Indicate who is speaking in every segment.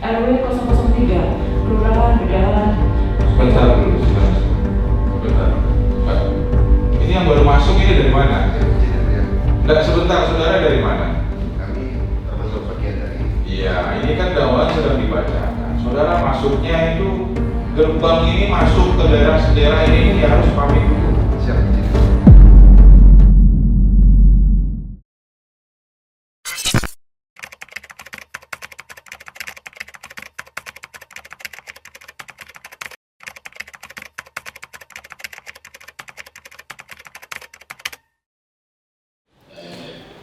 Speaker 1: RW 003, Kelurahan Bedahan.
Speaker 2: Sebentar dulu, sebentar. Pak, ini yang baru masuk ini dari mana? Enggak, sebentar, saudara dari mana?
Speaker 3: Kami termasuk bagian dari.
Speaker 2: Iya, ini kan dakwaan sedang dibacakan. Saudara masuknya itu gerbang ini masuk ke daerah ini ya harus pamit dulu.
Speaker 3: Siap.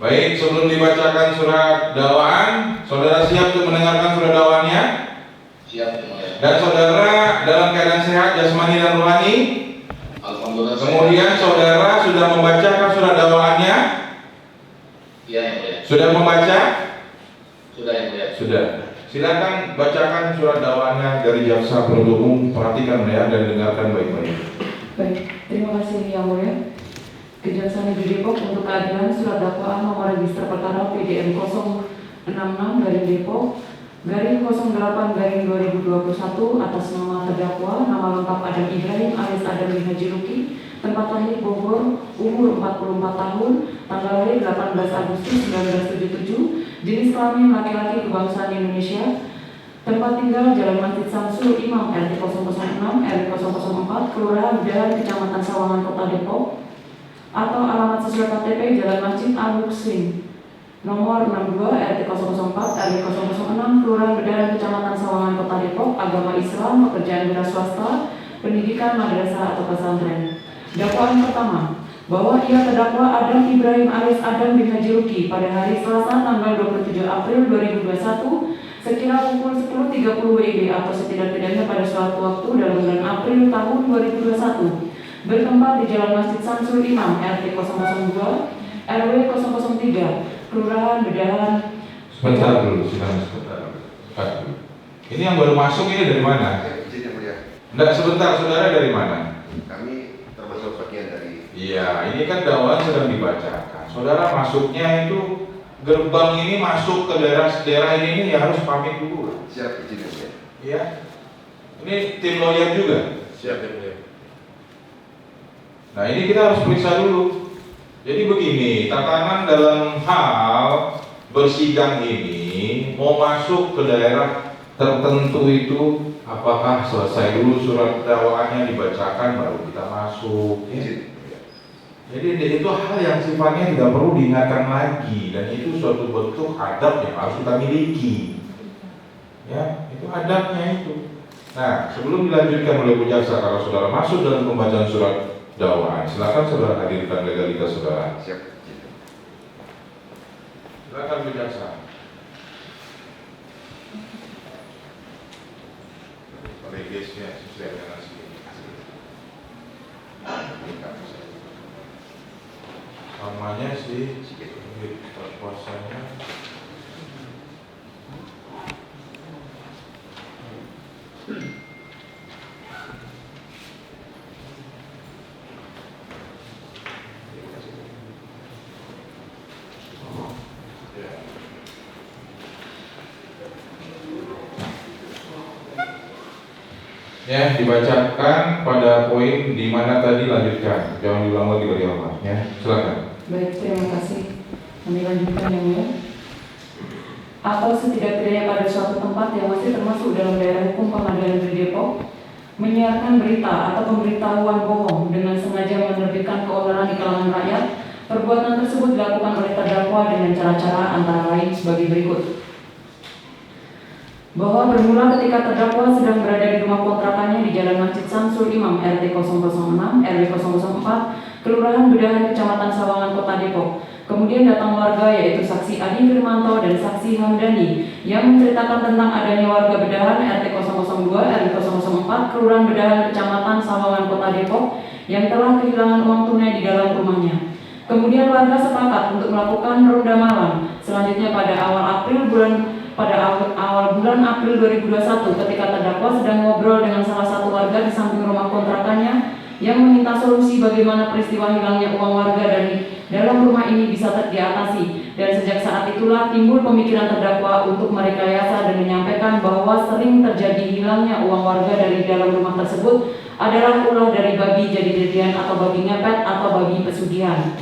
Speaker 2: Baik, sebelum dibacakan surat dakwaan, saudara siap untuk mendengarkan surat dakwaannya?
Speaker 4: Siap.
Speaker 2: Dan saudara dalam keadaan sehat jasmani dan rohani?
Speaker 4: Alhamdulillah.
Speaker 2: Kemudian saudara sudah membacakan surat dakwaannya?
Speaker 4: Iya, yang mulia.
Speaker 2: Sudah membaca?
Speaker 4: Sudah, yang mulia.
Speaker 2: Sudah. Silakan bacakan surat dakwaannya dari jaksa penuntut umum, perhatikan ya dan dengarkan baik-baik.
Speaker 1: Baik, terima kasih Yang Mulia. Kejaksaan Negeri Depok untuk keadilan surat dakwaan nomor register perkara PDN 066/Depok /08/2021 atas nama terdakwa, nama lengkap Adam Ibrahim alias Adam bin Haji Luki, tempat lahir Bogor, umur 44 tahun, tanggal lahir 18 Agustus 1977, jenis kelamin laki-laki, kebangsaan Indonesia, tempat tinggal Jalan Masjid Samsul Imam RT 006 RW 004 Kelurahan Bedahan Kecamatan Sawangan Kota Depok, atau alamat sesuai KTP Jalan Masjid Al-Muslim nomor 62 RT 004 RW 006 Kelurahan Bedahan Kecamatan Sawangan Kota Depok, agama Islam, pekerjaan wira swasta, pendidikan madrasah atau pesantren. Dakwaan pertama, bahwa ia terdakwa Adam Ibrahim alias Adam bin Haji Luki pada hari Selasa tanggal 27 April 2021 sekira pukul 10.30 WIB atau setidak-tidaknya pada suatu waktu dalam bulan April tahun 2021 bertempat di Jalan Masjid Samsul Imam RT 002 RW 003 Kelurahan Bedahan.
Speaker 2: Sebentar dulu, sebentar. Ini yang baru masuk ini dari mana?
Speaker 3: Izin yang mulia.
Speaker 2: Enggak, sebentar, saudara dari mana?
Speaker 3: Kami termasuk bagian dari.
Speaker 2: Iya, ini kan dakwaan sedang dibacakan. Saudara masuknya itu gerbang ini masuk ke daerah ini ya harus pamit dulu.
Speaker 3: Siap, izin yang mulia.
Speaker 2: Iya. Ini tim lawyer juga.
Speaker 4: Siap, yang mulia.
Speaker 2: Nah, ini kita harus periksa dulu. Jadi begini, tatanan dalam hal bersidang ini mau masuk ke daerah tertentu itu apakah selesai dulu surat dakwaannya dibacakan baru kita masuk. Ya.
Speaker 3: Izin.
Speaker 2: Jadi itu hal yang sifatnya tidak perlu diingatkan lagi dan itu suatu bentuk adab yang harus kita miliki. Ya, itu adabnya itu. Nah, sebelum dilanjutkan oleh Bu Jaksa, kalau saudara masuk dalam pembacaan surat dakwaan, silakan saudara hadirkan legalitas saudara.
Speaker 3: Siap, izin.
Speaker 2: Silakan Bu Jaksa. Legisnya sesuai dengan sini. Namanya sih puasanya. Ya, dibacakan pada poin di mana tadi, lanjutkan. Jangan diulang lagi bagi Allah, ya. Silakan.
Speaker 1: Baik, terima kasih. Kami lanjutkan Yang Mulia. Atau setidak-tidaknya pada suatu tempat yang masih termasuk dalam daerah hukum Pengadilan Negeri Depok menyiarkan berita atau pemberitahuan bohong dengan sengaja menerbitkan keonaran di kalangan rakyat, perbuatan tersebut dilakukan oleh terdakwa dengan cara-cara antara lain sebagai berikut. Bahwa bermula ketika terdakwa sedang berada di rumah kontrakannya di Jalan Masjid Samsul Imam RT 006 RW 004 Kelurahan Bedahan Kecamatan Sawangan Kota Depok. Kemudian datang warga yaitu saksi Adi Firmanto dan saksi Hamdani yang menceritakan tentang adanya warga Bedahan RT 002 RW 004 Kelurahan Bedahan Kecamatan Sawangan Kota Depok yang telah kehilangan uang tunai di dalam rumahnya. Kemudian warga sepakat untuk melakukan ronda malam. Selanjutnya pada awal bulan April 2021 ketika terdakwa sedang ngobrol dengan salah satu warga di samping rumah kontrakannya yang meminta solusi bagaimana peristiwa hilangnya uang warga dalam rumah ini bisa diatasi. Dan sejak saat itulah timbul pemikiran terdakwa untuk merekayasa dan menyampaikan bahwa sering terjadi hilangnya uang warga dari dalam rumah tersebut adalah ulah dari babi jadi-jadian atau babi ngepet atau babi pesugihan.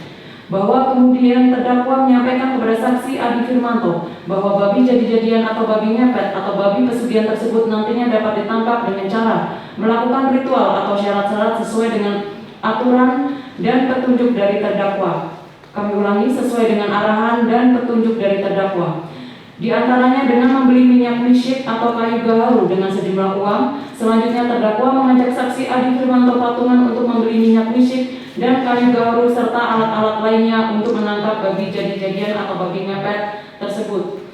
Speaker 1: Bahwa kemudian terdakwa menyampaikan kepada saksi Adi Firmanto bahwa babi jadi-jadian atau babi ngepet atau babi pesugihan tersebut nantinya dapat ditangkap dengan cara melakukan ritual atau syarat-syarat sesuai dengan aturan dan petunjuk dari terdakwa. Kami ulangi, sesuai dengan arahan dan petunjuk dari terdakwa. Di antaranya dengan membeli minyak misik atau kayu gaharu dengan sejumlah uang. Selanjutnya terdakwa mengajak saksi Adi Firmanto patungan untuk membeli minyak misik dan kayu gaharu serta alat-alat lainnya untuk menangkap babi jadi-jadian atau babi ngepet tersebut.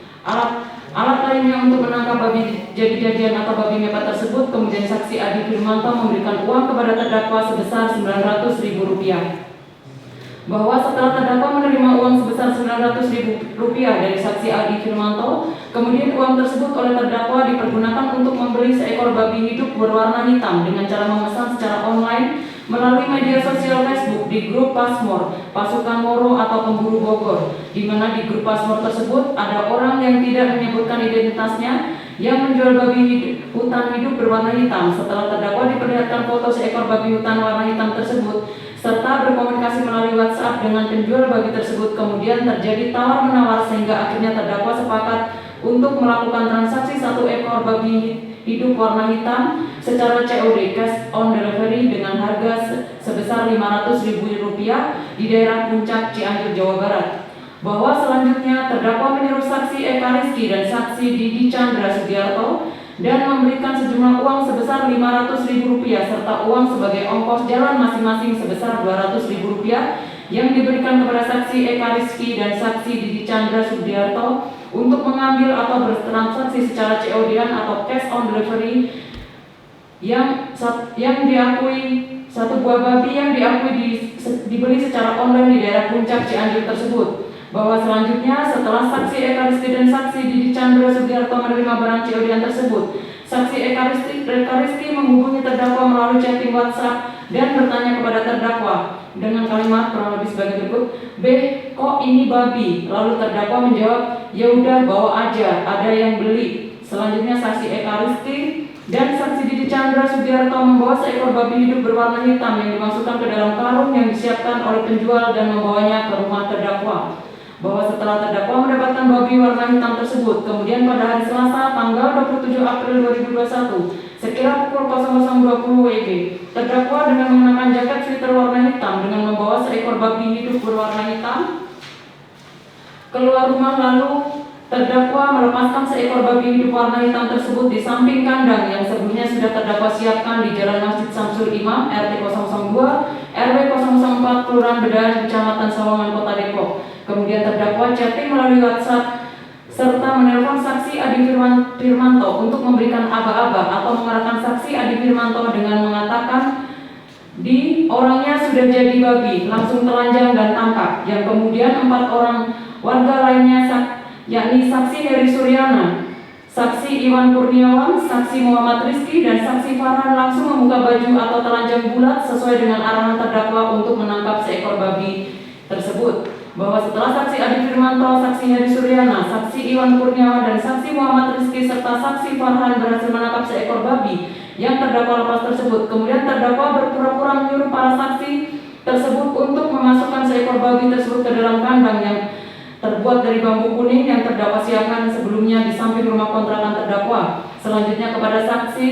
Speaker 1: Alat lainnya untuk menangkap babi jadi-jadian atau babi ngepet tersebut. Kemudian saksi Adi Firmanto memberikan uang kepada terdakwa sebesar Rp900.000. Bahwa setelah terdakwa menerima uang sebesar Rp900.000 dari saksi Adi Firmanto, kemudian uang tersebut oleh terdakwa dipergunakan untuk membeli seekor babi hidup berwarna hitam dengan cara memesan secara online melalui media sosial Facebook di grup Pasmor, Pasukan Moro atau Pemburu Bogor, di mana di grup Pasmor tersebut ada orang yang tidak menyebutkan identitasnya yang menjual babi hutan hidup berwarna hitam. Setelah terdakwa diperlihatkan foto seekor babi hutan warna hitam tersebut serta berkomunikasi melalui WhatsApp dengan penjual babi tersebut, kemudian terjadi tawar-menawar sehingga akhirnya terdakwa sepakat untuk melakukan transaksi satu ekor babi hidup warna hitam secara COD cash on delivery dengan harga sebesar Rp500.000 di daerah Puncak, Cianjur, Jawa Barat. Bahwa selanjutnya terdakwa menyuruh saksi Eka Rizky dan saksi Didi Chandra Sugiarto dan memberikan sejumlah uang sebesar Rp500.000 serta uang sebagai ongkos jalan masing-masing sebesar Rp200.000 yang diberikan kepada saksi Eka Rizky dan saksi Didi Chandra Sugiarto untuk mengambil atau bertransaksi secara COD-an atau cash on delivery yang diakui satu buah babi yang diakui dibeli secara online di daerah Puncak, Cianjur tersebut. Bahwa selanjutnya setelah saksi Eka Rizky dan saksi Didi Chandra Sugiarto menerima barang COD-an tersebut, saksi Eka Rizky menghubungi terdakwa melalui chatting WhatsApp dan bertanya kepada terdakwa dengan kalimat kurang lebih sebagai berikut, "B, kok ini babi?" Lalu terdakwa menjawab, "Ya udah, bawa aja, ada yang beli." Selanjutnya saksi Eka Rizky dan saksi Didi Chandra Sugiarto membawa seekor babi hidup berwarna hitam yang dimasukkan ke dalam karung yang disiapkan oleh penjual dan membawanya ke rumah terdakwa. Bahwa setelah terdakwa mendapatkan babi warna hitam tersebut, kemudian pada hari Selasa tanggal 27 April 2021 sekira pukul 00.20 WIB, terdakwa dengan mengenakan jaket sweater warna hitam dengan membawa seekor babi hidup berwarna hitam keluar rumah. Lalu terdakwa melepaskan seekor babi hidup warna hitam tersebut di samping kandang yang sebelumnya sudah terdakwa siapkan di Jalan Masjid Samsul Imam, RT 002, RW 004, Kelurahan Bedahan, Kecamatan Sawangan, Kota Depok. Kemudian terdakwa chatting melalui WhatsApp serta menelpon saksi Adi Firmanto untuk memberikan aba-aba atau mengarahkan saksi Adi Firmanto dengan mengatakan di orangnya sudah jadi babi, langsung telanjang dan tangkap. Yang kemudian 4 orang warga lainnya yakni saksi Heri Suryana, saksi Iwan Kurniawan, saksi Muhammad Rizky, dan saksi Farhan langsung membuka baju atau telanjang bulat sesuai dengan arahan terdakwa untuk menangkap seekor babi tersebut. Bahwa setelah saksi Adi Firmanto, saksi Heri Suryana, saksi Iwan Kurniawan, dan saksi Muhammad Rizky serta saksi Farhan berhasil menangkap seekor babi yang terdakwa lepas tersebut, kemudian terdakwa berpura-pura menyuruh para saksi tersebut untuk memasukkan seekor babi tersebut ke dalam kandang yang terbuat dari bambu kuning yang terdakwa siapkan sebelumnya di samping rumah kontrakan terdakwa. Selanjutnya kepada saksi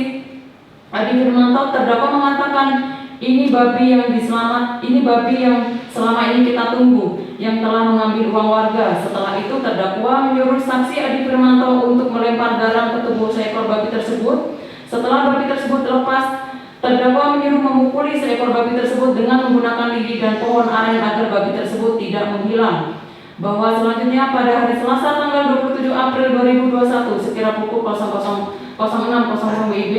Speaker 1: Adi Firmanto, terdakwa mengatakan ini babi yang selama ini kita tunggu, yang telah mengambil uang warga. Setelah itu terdakwa menyuruh saksi Adi Firmanto untuk melempar garam ke tubuh seekor babi tersebut. Setelah babi tersebut lepas, terdakwa menyuruh memukuli seekor babi tersebut dengan menggunakan lidi dan pohon aren agar babi tersebut tidak menghilang. Bahwa selanjutnya pada hari Selasa tanggal 27 April 2021 sekira pukul 06.00 WIB,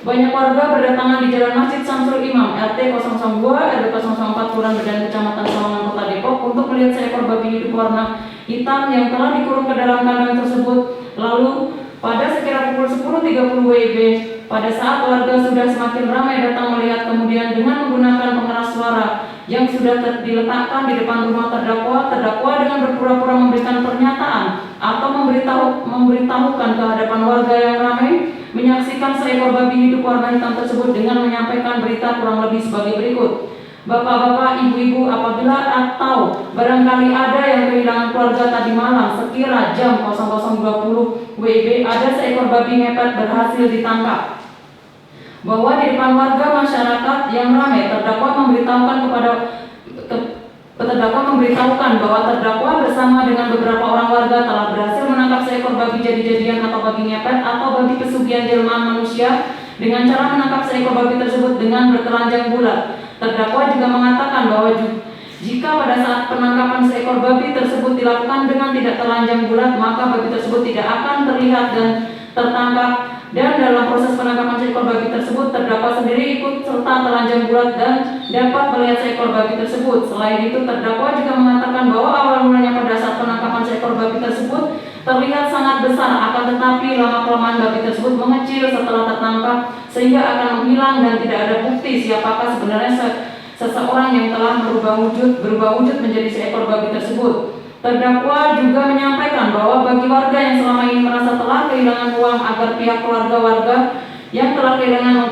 Speaker 1: banyak warga berdatangan di Jalan Masjid Samsul Imam, RT 002, RW 004, Kelurahan Bedahan, Kecamatan Sawangan, Kota Depok untuk melihat seekor babi hidup warna hitam yang telah dikurung ke dalam kandang tersebut. Lalu pada sekira pukul 10.30 WIB, pada saat warga sudah semakin ramai datang melihat, kemudian dengan menggunakan pengeras suara yang sudah diletakkan di depan rumah terdakwa dengan berpura-pura memberikan pernyataan atau memberitahukan ke hadapan warga yang ramai menyaksikan seekor babi hidup warna hitam tersebut dengan menyampaikan berita kurang lebih sebagai berikut. Bapak-bapak, ibu-ibu, apabila atau barangkali ada yang kehilangan keluarga tadi malam sekira jam 00.20 WIB, ada seekor babi ngepet berhasil ditangkap. Bahwa di depan warga masyarakat yang ramai, terdakwa memberitahukan bahwa terdakwa bersama dengan beberapa orang warga telah berhasil menangkap seekor babi jadi-jadian atau babi ngepet atau babi pesugihan jelmaan manusia dengan cara menangkap seekor babi tersebut dengan bertelanjang bulat. Terdakwa juga mengatakan bahwa jika pada saat penangkapan seekor babi tersebut dilakukan dengan tidak telanjang bulat, maka babi tersebut tidak akan terlihat dan tertangkap. Dan dalam proses penangkapan seekor babi tersebut, terdakwa sendiri ikut serta telanjang bulat dan dapat melihat seekor babi tersebut. Selain itu, terdakwa juga mengatakan bahwa awal mulanya pada saat penangkapan seekor babi tersebut terlihat sangat besar, akan tetapi lama-kelamaan babi tersebut mengecil setelah tertangkap sehingga akan menghilang dan tidak ada bukti siapakah sebenarnya seseorang yang telah berubah wujud menjadi seekor babi tersebut. Terdakwa juga menyampaikan bahwa bagi warga yang selama ini merasa telah kehilangan uang, agar pihak keluarga warga yang telah kehilangan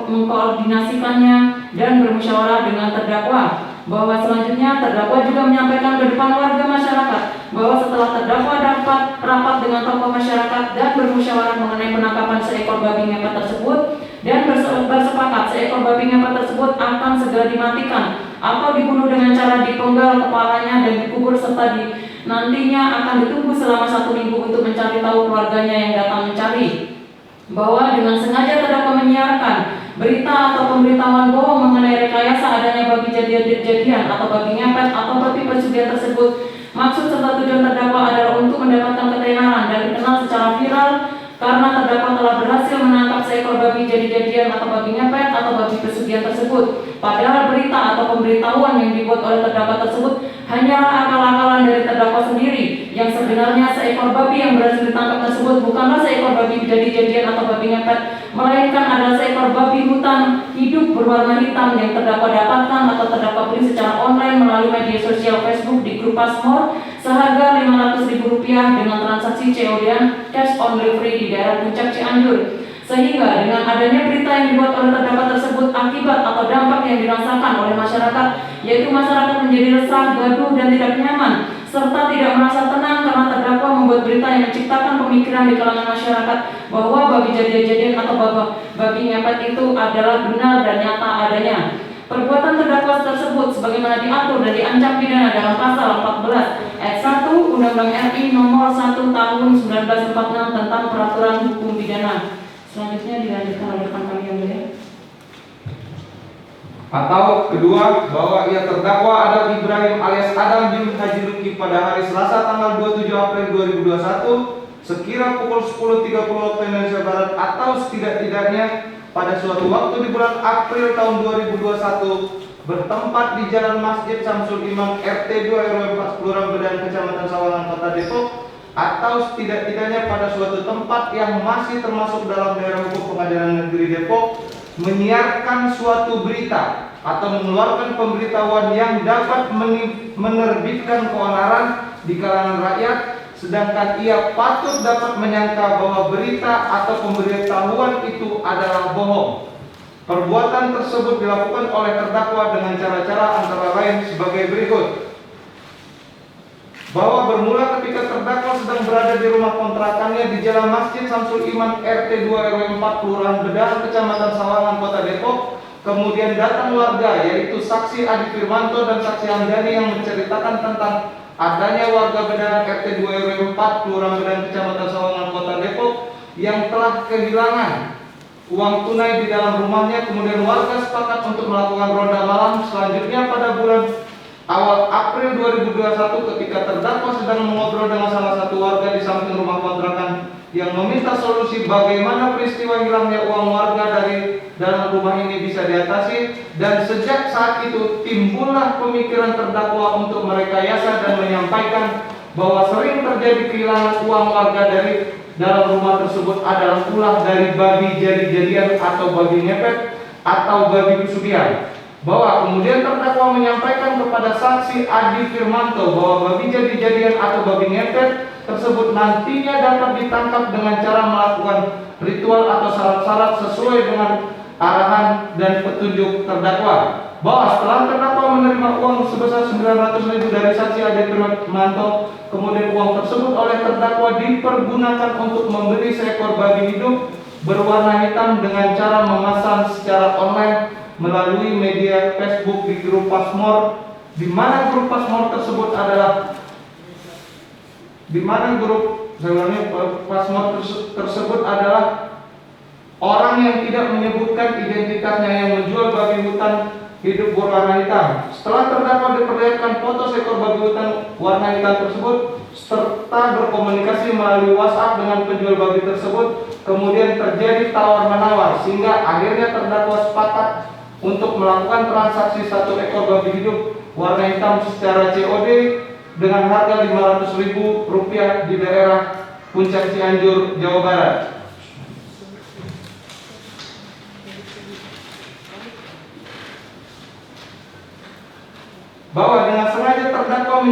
Speaker 1: mengkoordinasikannya dan bermusyawarah dengan terdakwa. Bahwa selanjutnya terdakwa juga menyampaikan ke depan warga masyarakat bahwa setelah terdakwa dapat rapat dengan tokoh masyarakat dan bermusyawarah mengenai penangkapan seekor babi ngepet tersebut dan bersepakat seekor babi ngepet tersebut akan segera dimatikan atau dibunuh dengan cara dipenggal kepalanya dan dikubur, serta nantinya akan ditunggu selama 1 minggu untuk mencari tahu keluarganya yang datang mencari. Bahwa dengan sengaja terdakwa menyiarkan berita atau pemberitahuan bohong mengenai rekayasa adanya babi jadian atau babi ngepet atau babi pesugihan tersebut. Maksud serta tujuan terdakwa adalah untuk mendapatkan ketenaran dan dikenal secara viral karena terdakwa telah berhasil menangkap seekor babi jadi-jadian atau babi ngepet atau babi pesugihan tersebut. Padahal berita atau pemberitahuan yang dibuat oleh terdakwa tersebut hanyalah akal-akalan dari terdakwa sendiri, yang sebenarnya seekor babi yang berhasil ditangkap tersebut bukanlah seekor babi jadi-jadian atau babi ngepet, melainkan adalah seekor babi hutan hidup berwarna hitam yang terdakwa dapatkan atau terdakwa beli secara online melalui media sosial Facebook di grup Passmore seharga Rp500.000 dengan transaksi COD cash on delivery di daerah Puncak Cianjur. Sehingga dengan adanya berita yang dibuat oleh terdakwa tersebut, akibat atau dampak yang dirasakan oleh masyarakat, yaitu masyarakat menjadi resah, gaduh, dan tidak nyaman, serta tidak merasa tenang karena terdakwa membuat berita yang menciptakan pemikiran di kalangan masyarakat bahwa babi jadi-jadian atau babi ngepet itu adalah benar dan nyata adanya. Perbuatan terdakwa tersebut sebagaimana diatur dan diancam pidana dalam pasal 14 ayat 1 Undang-Undang RI nomor 1 tahun 1946 tentang peraturan hukum pidana. Selanjutnya dilanjutkan oleh rekan kami yang mulia.
Speaker 5: Atau kedua, bahwa ia terdakwa Adam Ibrahim alias Adam bin Haji Luki pada hari Selasa tanggal 27 April 2021 sekira pukul 10.30 waktu Indonesia Barat atau setidak-tidaknya pada suatu waktu di bulan April tahun 2021 bertempat di Jalan Masjid Samsul Iman RT 2 RW 4 Kelurahan Bedan Kecamatan Sawangan Kota Depok, atau setidak-tidaknya pada suatu tempat yang masih termasuk dalam daerah hukum Pengadilan Negeri Depok, menyiarkan suatu berita atau mengeluarkan pemberitahuan yang dapat menerbitkan keonaran di kalangan rakyat, sedangkan ia patut dapat menyangka bahwa berita atau pemberitahuan itu adalah bohong. Perbuatan tersebut dilakukan oleh terdakwa dengan cara-cara antara lain sebagai berikut. Bahwa bermula ketika terdakwa sedang berada di rumah kontrakannya di Jalan Masjid Samsul Iman RT 2 RW 4 Kelurahan Bedan Kecamatan Sawangan Kota Depok, kemudian datang warga yaitu saksi Adi Firmanto dan saksi Hamdani yang menceritakan tentang adanya warga Bedan RT 2 RW 4 Kelurahan Bedan Kecamatan Sawangan Kota Depok yang telah kehilangan uang tunai di dalam rumahnya. Kemudian warga sepakat untuk melakukan ronda malam selanjutnya pada bulan awal April 2021 ketika terdakwa sedang mengobrol dengan salah satu warga di samping rumah kontrakan yang meminta solusi bagaimana peristiwa hilangnya uang warga dari dalam rumah ini bisa diatasi, dan sejak saat itu timbullah pemikiran terdakwa untuk merekayasa dan menyampaikan bahwa sering terjadi kehilangan uang warga dari dalam rumah tersebut adalah ulah dari babi jadi-jadian atau babi ngepet atau babi pesugihan. Bahwa kemudian terdakwa menyampaikan kepada saksi Adi Firmanto bahwa babi jadi-jadian atau babi ngepet tersebut nantinya dapat ditangkap dengan cara melakukan ritual atau syarat-syarat sesuai dengan arahan dan petunjuk terdakwa. Bahwa setelah terdakwa menerima uang sebesar 900.000 dari saksi Adi Firmanto, kemudian uang tersebut oleh terdakwa dipergunakan untuk membeli seekor babi hidup berwarna hitam dengan cara memesan secara online melalui media Facebook di grup Pasmor, di mana grup Pasmor tersebut adalah tersebut adalah orang yang tidak menyebutkan identitasnya yang menjual babi hutan hidup berwarna hitam. Setelah terdakwa diperlihatkan foto seekor babi hutan warna hitam tersebut serta berkomunikasi melalui WhatsApp dengan penjual babi tersebut, kemudian terjadi tawar-menawar sehingga akhirnya terdakwa sepakat untuk melakukan transaksi satu ekor babi hidup warna hitam secara COD dengan harga Rp500.000 di daerah Puncak Cianjur, Jawa Barat. Bahwa dengan sengaja terdakwa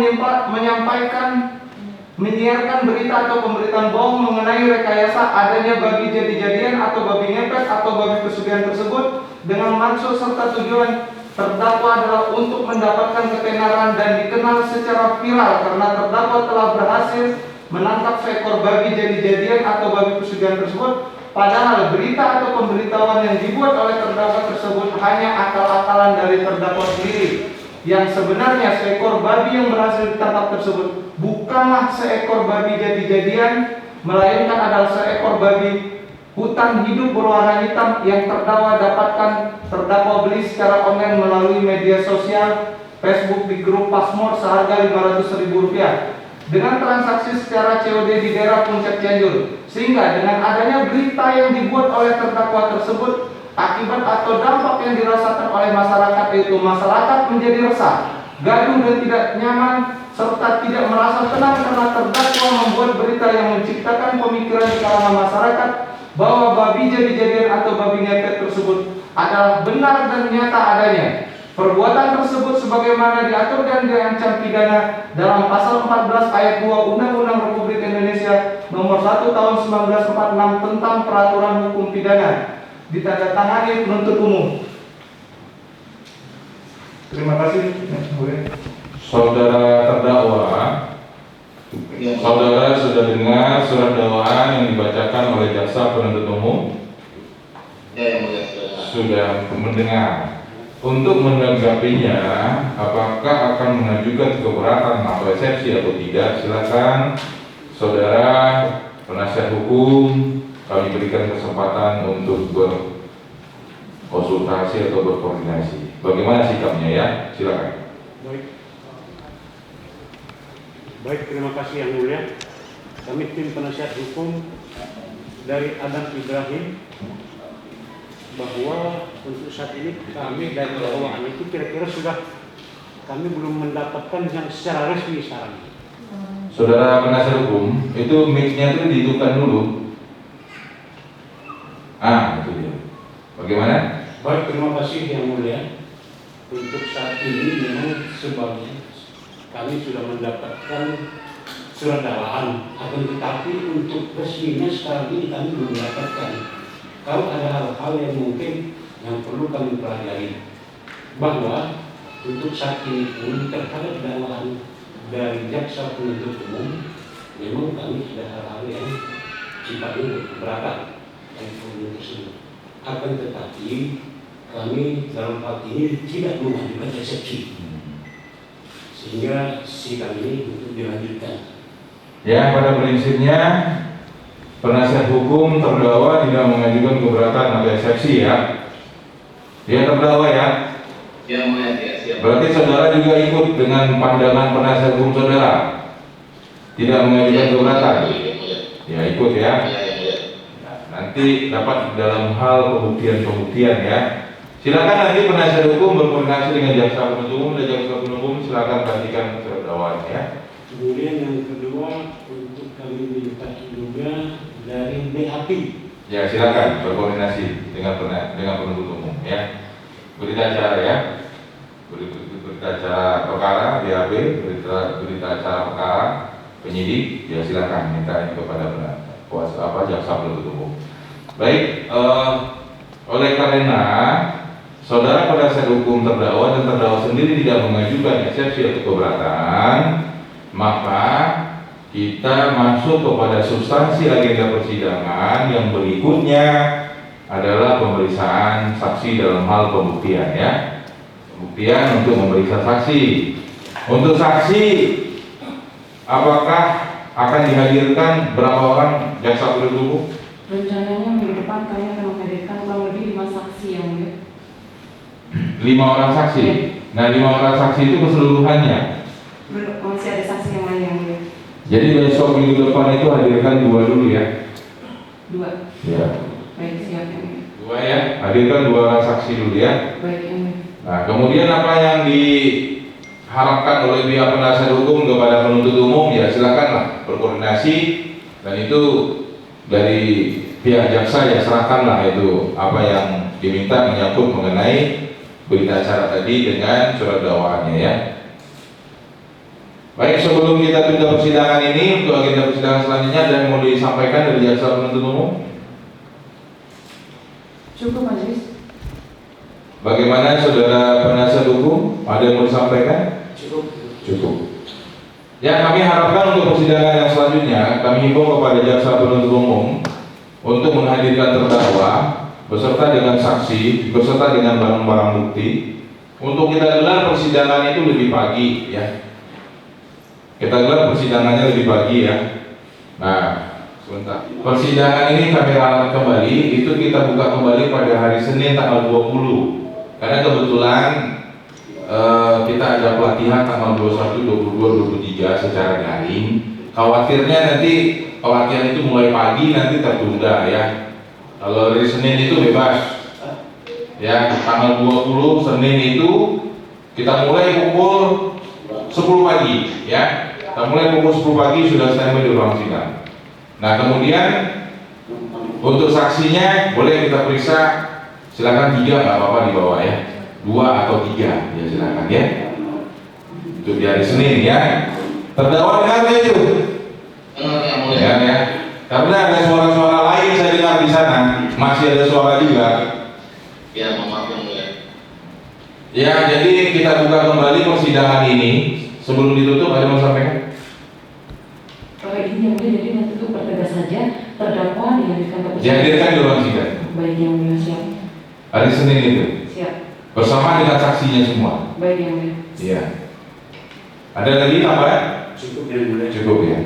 Speaker 5: menyiarkan berita atau pemberitaan bohong mengenai rekayasa adanya babi jadi-jadian atau babi ngepet atau babi pesugihan tersebut dengan maksud serta tujuan terdakwa adalah untuk mendapatkan ketenaran dan dikenal secara viral karena terdakwa telah berhasil menangkap seekor babi jadi-jadian atau babi pesugihan tersebut, padahal berita atau pemberitahuan yang dibuat oleh terdakwa tersebut hanya akal-akalan dari terdakwa sendiri. Yang sebenarnya seekor babi yang berhasil ditangkap tersebut bukanlah seekor babi jadi-jadian, melainkan adalah seekor babi hutan hidup berwarna hitam yang terdakwa beli secara online melalui media sosial Facebook di grup Pasmor seharga Rp500.000 dengan transaksi secara COD di daerah Puncak Cianjur, sehingga dengan adanya berita yang dibuat oleh terdakwa tersebut, akibat atau dampak yang dirasakan oleh masyarakat yaitu masyarakat menjadi resah, gaduh dan tidak nyaman serta tidak merasa tenang karena terdakwa membuat berita yang menciptakan pemikiran di kalangan masyarakat bahwa babi jadi-jadian atau babi ngepet tersebut adalah benar dan nyata adanya. Perbuatan tersebut sebagaimana diatur dan diancam pidana dalam pasal 14 ayat 2 Undang-Undang Republik Indonesia Nomor 1 Tahun 1946 tentang Peraturan Hukum Pidana, ditandatangani penuntut umum. Terima kasih.
Speaker 2: Saudara terdakwa, saudara sudah dengar surat dakwaan yang dibacakan oleh jaksa penuntut umum?
Speaker 4: Ya, yang mulia.
Speaker 2: Sudah mendengar. Untuk menanggapinya, apakah akan mengajukan keberatan atau eksepsi atau tidak? Silakan, saudara penasihat hukum, kami berikan kesempatan untuk berkonsultasi atau berkoordinasi. Bagaimana sikapnya ya? Silakan.
Speaker 6: Baik, terima kasih yang mulia. Kami tim penasihat hukum dari Adam Ibrahim, bahwa untuk saat ini kami dari dakwaan itu kira-kira sudah kami belum mendapatkan yang secara resmi sekarang.
Speaker 2: Saudara penasihat hukum, itu mic-nya itu dihidupkan dulu. Itu dia. Bagaimana?
Speaker 6: Baik, terima kasih yang mulia. Untuk saat ini memang sebabnya kami sudah mendapatkan surat dakwaan, akan tetapi untuk resminya sekarang ini kami belum mendapatkan. Kalau ada hal-hal yang mungkin yang perlu kami pelajari, bahwa untuk saat ini pun terhadap dakwaan dari jaksa penuntut umum, memang kami sudah hal-hal yang sifatnya berat tersebut. Akan tetapi kami dalam hal ini tidak mengajukan eksepsi, sehingga sidang ini untuk dilanjutkan.
Speaker 2: Ya, pada prinsipnya penasihat hukum terdakwa tidak mengajukan keberatan atau eksepsi ya. Dia terdakwa ya.
Speaker 4: Yang mulia, ya, siap.
Speaker 2: Berarti saudara juga ikut dengan pandangan penasihat hukum saudara, tidak mengajukan keberatan. Ya, ikut ya.
Speaker 4: Ya, yang mulia.
Speaker 2: Nanti dapat dalam hal pembuktian ya. Silakan nanti penasihat hukum berkoordinasi dengan jaksa penuntut umum dan jaksa penuntut umum, silakan perhatikan surat dakwaan ya.
Speaker 6: Kemudian yang kedua untuk kami minta juga dari BAP.
Speaker 2: Ya silakan berkoordinasi dengan penuntut umum ya. Berita acara ya. Berita acara perkara BAP, berita acara perkara penyidik ya silakan minta kepada kuasa jaksa penuntut umum. Baik, oleh karena saudara penasihat hukum terdakwa dan terdakwa sendiri tidak mengajukan eksepsi atau keberatan, maka kita masuk kepada substansi agenda persidangan yang berikutnya adalah pemeriksaan saksi dalam hal pembuktian ya. Pembuktian untuk memeriksa saksi. Untuk saksi, apakah akan dihadirkan berapa orang jaksa penuntut umum?
Speaker 1: Rencananya minggu depan kami akan menghadirkan kurang lebih 5 saksi yang mulia.
Speaker 2: 5 orang saksi. Nah 5 orang saksi itu keseluruhannya.
Speaker 1: Masih ada saksi yang lain yang mulia.
Speaker 2: Jadi besok minggu depan itu hadirkan 2 dulu ya.
Speaker 1: 2.
Speaker 2: Ya.
Speaker 1: Baik, siap yang mulia.
Speaker 2: 2 ya. Hadirkan 2 orang saksi dulu ya.
Speaker 1: Baik yang mulia.
Speaker 2: Nah kemudian apa yang diharapkan oleh pihak penasihat hukum kepada penuntut umum ya silakanlah berkoordinasi dan itu dari pihak jaksa ya serahkanlah itu apa yang diminta menyangkut mengenai berita acara tadi dengan surat dakwaannya ya. Baik, sebelum kita tunda persidangan ini untuk agenda persidangan selanjutnya ada yang mau disampaikan dari jaksa penuntut umum?
Speaker 1: Cukup majelis.
Speaker 2: Bagaimana saudara penasihat hukum? Ada yang mau disampaikan? Cukup. Ya, kami harapkan untuk persidangan yang selanjutnya kami himbau kepada jaksa penuntut umum untuk menghadirkan terdakwa beserta dengan saksi, beserta dengan barang-barang bukti. Untuk kita gelar persidangan itu lebih pagi ya. Kita gelar persidangannya lebih pagi ya. Nah, sebentar. Persidangan ini kami ralat kembali, itu kita buka kembali pada hari Senin tanggal 20. Karena kebetulan kita ada pelatihan tanggal 21, 22, 23 secara daring. Khawatirnya nanti pelatihan itu mulai pagi nanti tertunda ya. Kalau hari Senin itu bebas. Ya, tanggal 20 Senin itu kita mulai pukul 10 pagi ya. Kita mulai pukul 10 pagi sudah standby di ruang sidang. Nah, kemudian untuk saksinya boleh kita periksa, silakan 3 nggak apa-apa di bawah ya. 2 atau 3 ya silakan ya. Itu di hari Senin ya. Terdakwa dengar itu?
Speaker 4: Dengar yang mulia.
Speaker 2: Ya. Karena ada suara-suara lain saya dengar di sana. Masih ada suara juga.
Speaker 4: Ya, maaf yang mulia.
Speaker 2: Ya, jadi kita buka kembali persidangan ini. Sebelum ditutup ada yang mau sampaikan?
Speaker 1: Ini yang mulia, jadi nanti untuk pertegas saja terdakwa dihadirkan ke persidangan.
Speaker 2: Dihadirkan di ruang sidang.
Speaker 1: Baik yang mulia, siap.
Speaker 2: Hari Senin itu.
Speaker 1: Siap.
Speaker 2: Bersama dengan saksinya semua.
Speaker 1: Baik yang mulia.
Speaker 2: Iya. Ada lagi tambahan?
Speaker 6: Cukup yang mulia.
Speaker 2: Cukup ya.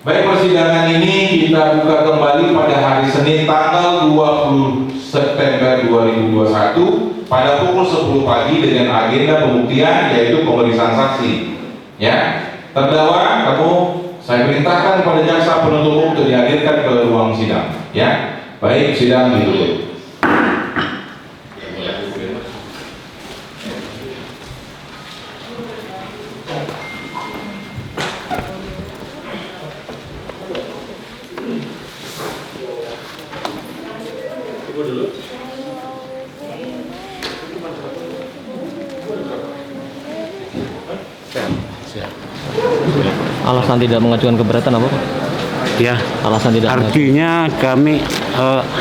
Speaker 2: Baik, persidangan ini kita buka kembali pada hari Senin tanggal 20 September 2021 pada pukul 10 pagi dengan agenda pembuktian yaitu pemeriksaan saksi. Ya, terdakwa kamu saya perintahkan kepada jaksa penuntut umum untuk dihadirkan ke ruang sidang. Ya, baik sidang ditutup.
Speaker 4: Yang mulia.
Speaker 7: Alasan tidak mengajukan keberatan apa Pak?
Speaker 8: Ya,
Speaker 7: Alasan tidak mengajukan.
Speaker 8: artinya kami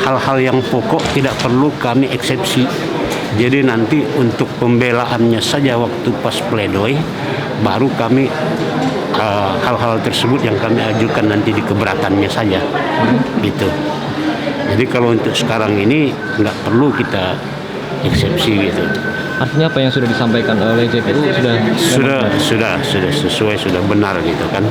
Speaker 8: hal-hal yang pokok tidak perlu kami eksepsi. Jadi nanti untuk pembelaannya saja waktu pas pledoi baru kami hal-hal tersebut yang kami ajukan nanti di keberatannya saja. Gitu. Jadi kalau untuk sekarang ini nggak perlu kita eksepsi gitu.
Speaker 7: Artinya apa yang sudah disampaikan oleh JPU sudah
Speaker 8: Sudah sesuai, sudah benar gitu kan.